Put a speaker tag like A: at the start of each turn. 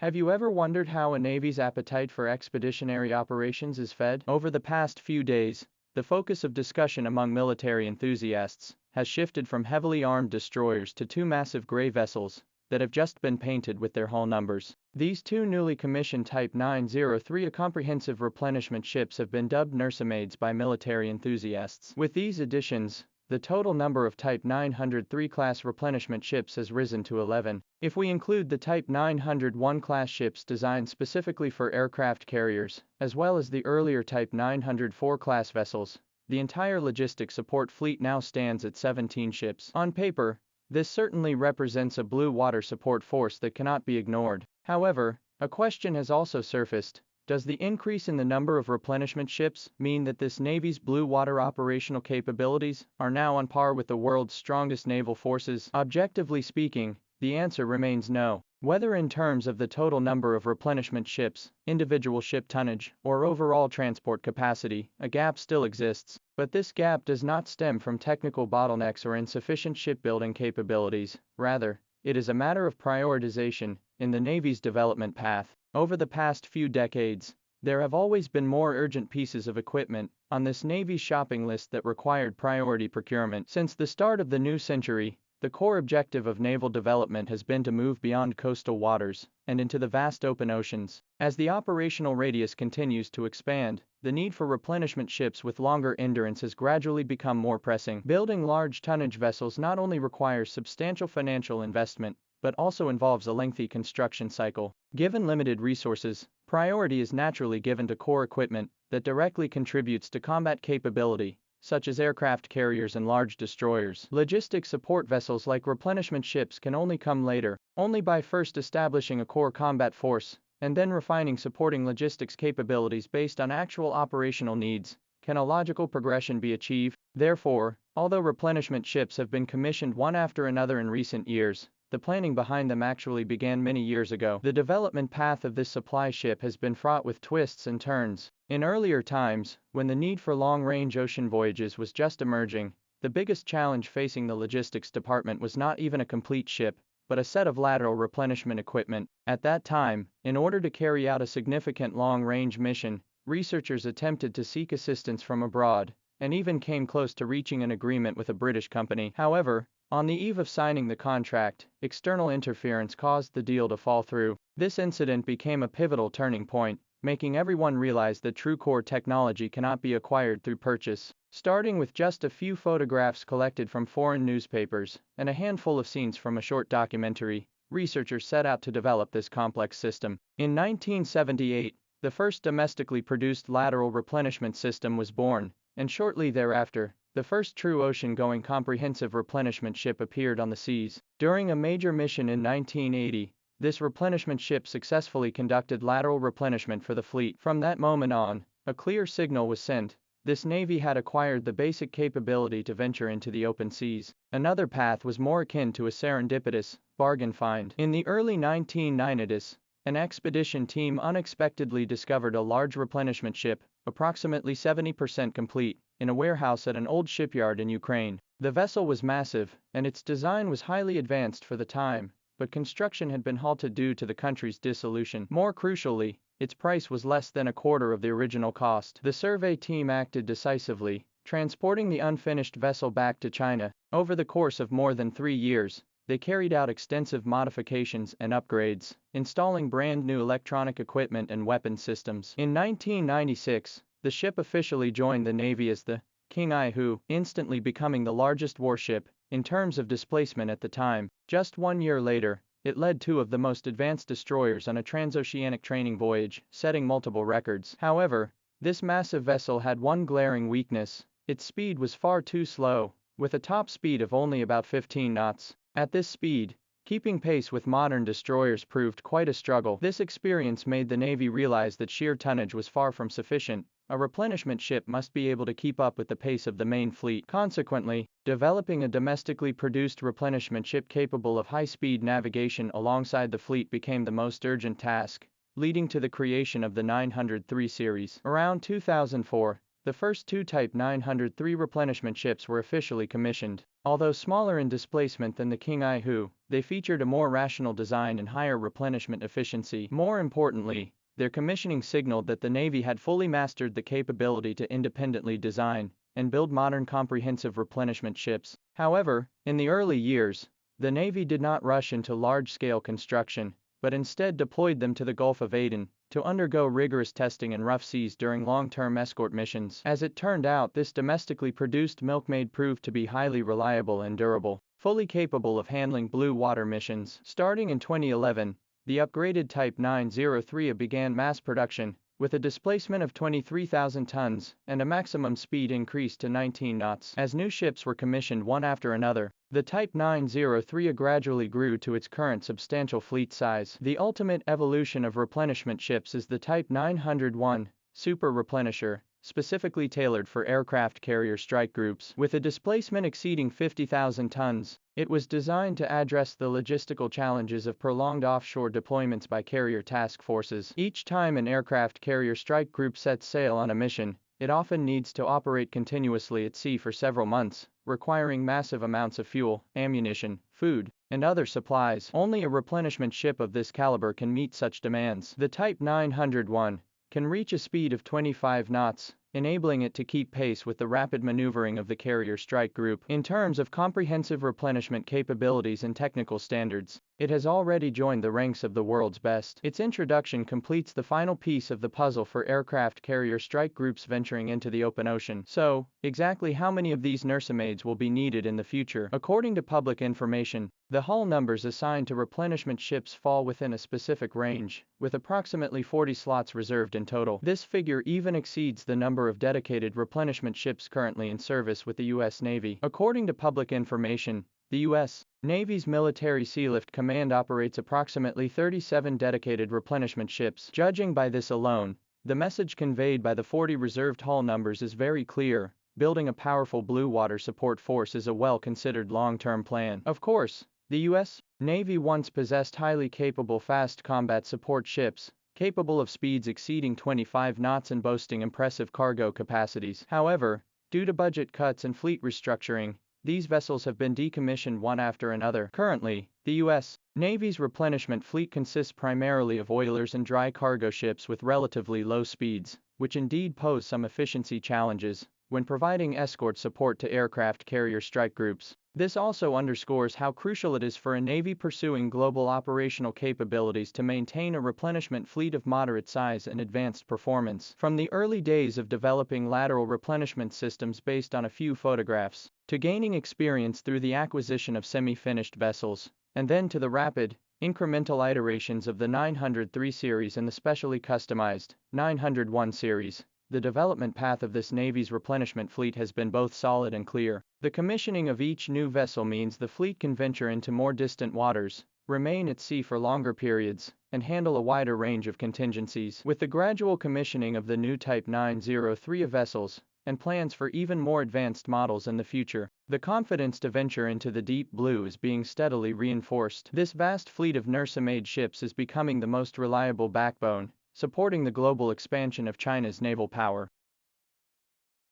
A: Have you ever wondered how a Navy's appetite for expeditionary operations is fed? Over the past few days, the focus of discussion among military enthusiasts has shifted from heavily armed destroyers to two massive gray vessels that have just been painted with their hull numbers. These two newly commissioned Type 903 comprehensive replenishment ships have been dubbed nursemaids by military enthusiasts. With these additions, the total number of Type 903 class replenishment ships has risen to 11. If we include the Type 901 class ships designed specifically for aircraft carriers, as well as the earlier Type 904 class vessels, the entire logistic support fleet now stands at 17 ships. On paper, this certainly represents a blue water support force that cannot be ignored. However, a question has also surfaced. Does the increase in the number of replenishment ships mean that this Navy's blue water operational capabilities are now on par with the world's strongest naval forces? Objectively speaking, the answer remains no. Whether in terms of the total number of replenishment ships, individual ship tonnage, or overall transport capacity, a gap still exists. But this gap does not stem from technical bottlenecks or insufficient shipbuilding capabilities. Rather, it is a matter of prioritization in the Navy's development path. Over the past few decades, there have always been more urgent pieces of equipment on this Navy's shopping list that required priority procurement. Since the start of the new century, the core objective of naval development has been to move beyond coastal waters and into the vast open oceans. As the operational radius continues to expand, the need for replenishment ships with longer endurance has gradually become more pressing. Building large tonnage vessels not only requires substantial financial investment, but also involves a lengthy construction cycle. Given limited resources, priority is naturally given to core equipment that directly contributes to combat capability, such as aircraft carriers and large destroyers. Logistics support vessels like replenishment ships can only come later. Only by first establishing a core combat force, and then refining supporting logistics capabilities based on actual operational needs, can a logical progression be achieved. Therefore, although replenishment ships have been commissioned one after another in recent years, the planning behind them actually began many years ago. The development path of this supply ship has been fraught with twists and turns. In earlier times, when the need for long-range ocean voyages was just emerging, the biggest challenge facing the logistics department was not even a complete ship, but a set of lateral replenishment equipment. At that time, in order to carry out a significant long-range mission, researchers attempted to seek assistance from abroad, and even came close to reaching an agreement with a British company. However, on the eve of signing the contract, external interference caused the deal to fall through. This incident became a pivotal turning point, making everyone realize that true core technology cannot be acquired through purchase. Starting with just a few photographs collected from foreign newspapers and a handful of scenes from a short documentary, researchers set out to develop this complex system. In 1978, the first domestically produced lateral replenishment system was born, and shortly thereafter, the first true ocean-going comprehensive replenishment ship appeared on the seas. During a major mission in 1980, this replenishment ship successfully conducted lateral replenishment for the fleet. From that moment on, a clear signal was sent. This Navy had acquired the basic capability to venture into the open seas. Another path was more akin to a serendipitous bargain find. In the early 1990s, an expedition team unexpectedly discovered a large replenishment ship, approximately 70% complete, in a warehouse at an old shipyard in Ukraine. The vessel was massive, and its design was highly advanced for the time, but construction had been halted due to the country's dissolution. More crucially, its price was less than a quarter of the original cost. The survey team acted decisively, transporting the unfinished vessel back to China. Over the course of more than 3 years, they carried out extensive modifications and upgrades, installing brand new electronic equipment and weapon systems. In 1996, the ship officially joined the Navy as the Qinghaihu, instantly becoming the largest warship in terms of displacement at the time. Just 1 year later, it led 2 of the most advanced destroyers on a transoceanic training voyage, setting multiple records. However, this massive vessel had one glaring weakness: its speed was far too slow, with a top speed of only about 15 knots. At this speed, keeping pace with modern destroyers proved quite a struggle. This experience made the Navy realize that sheer tonnage was far from sufficient. A replenishment ship must be able to keep up with the pace of the main fleet. Consequently, developing a domestically produced replenishment ship capable of high-speed navigation alongside the fleet became the most urgent task, leading to the creation of the 903 series. Around 2004, the first two Type 903 replenishment ships were officially commissioned. Although smaller in displacement than the Qinghaihu, they featured a more rational design and higher replenishment efficiency. More importantly, their commissioning signaled that the Navy had fully mastered the capability to independently design and build modern comprehensive replenishment ships. However, in the early years, the Navy did not rush into large-scale construction, but instead deployed them to the Gulf of Aden to undergo rigorous testing in rough seas during long-term escort missions. As it turned out, this domestically produced milkmaid proved to be highly reliable and durable, fully capable of handling blue water missions. Starting in 2011, the upgraded Type 903 began mass production, with a displacement of 23,000 tons and a maximum speed increased to 19 knots. As new ships were commissioned one after another, the Type 903 gradually grew to its current substantial fleet size. The ultimate evolution of replenishment ships is the Type 901 Super Replenisher, specifically tailored for aircraft carrier strike groups. With a displacement exceeding 50,000 tons, it was designed to address the logistical challenges of prolonged offshore deployments by carrier task forces. Each time an aircraft carrier strike group sets sail on a mission, it often needs to operate continuously at sea for several months, requiring massive amounts of fuel, ammunition, food, and other supplies. Only a replenishment ship of this caliber can meet such demands. The Type 901 can reach a speed of 25 knots, enabling it to keep pace with the rapid maneuvering of the carrier strike group. In terms of comprehensive replenishment capabilities and technical standards, it has already joined the ranks of the world's best. Its introduction completes the final piece of the puzzle for aircraft carrier strike groups venturing into the open ocean. So, exactly how many of these nursemaids will be needed in the future? According to public information, the hull numbers assigned to replenishment ships fall within a specific range, with approximately 40 slots reserved in total. This figure even exceeds the number of dedicated replenishment ships currently in service with the U.S. Navy. According to public information, the U.S. Navy's Military Sealift Command operates approximately 37 dedicated replenishment ships. Judging by this alone, the message conveyed by the 40 reserved hull numbers is very clear. Building a powerful blue water support force is a well-considered long-term plan. Of course, the U.S. Navy once possessed highly capable fast combat support ships, capable of speeds exceeding 25 knots and boasting impressive cargo capacities. However, due to budget cuts and fleet restructuring, these vessels have been decommissioned one after another. Currently, the U.S. Navy's replenishment fleet consists primarily of oilers and dry cargo ships with relatively low speeds, which indeed pose some efficiency challenges when providing escort support to aircraft carrier strike groups. This also underscores how crucial it is for a Navy pursuing global operational capabilities to maintain a replenishment fleet of moderate size and advanced performance. From the early days of developing lateral replenishment systems based on a few photographs, to gaining experience through the acquisition of semi-finished vessels, and then to the rapid, incremental iterations of the 903 series and the specially customized 901 series, the development path of this Navy's replenishment fleet has been both solid and clear. The commissioning of each new vessel means the fleet can venture into more distant waters, remain at sea for longer periods, and handle a wider range of contingencies. With the gradual commissioning of the new Type 903 vessels, and plans for even more advanced models in the future, the confidence to venture into the deep blue is being steadily reinforced. This vast fleet of nursemaid ships is becoming the most reliable backbone, supporting the global expansion of China's naval power.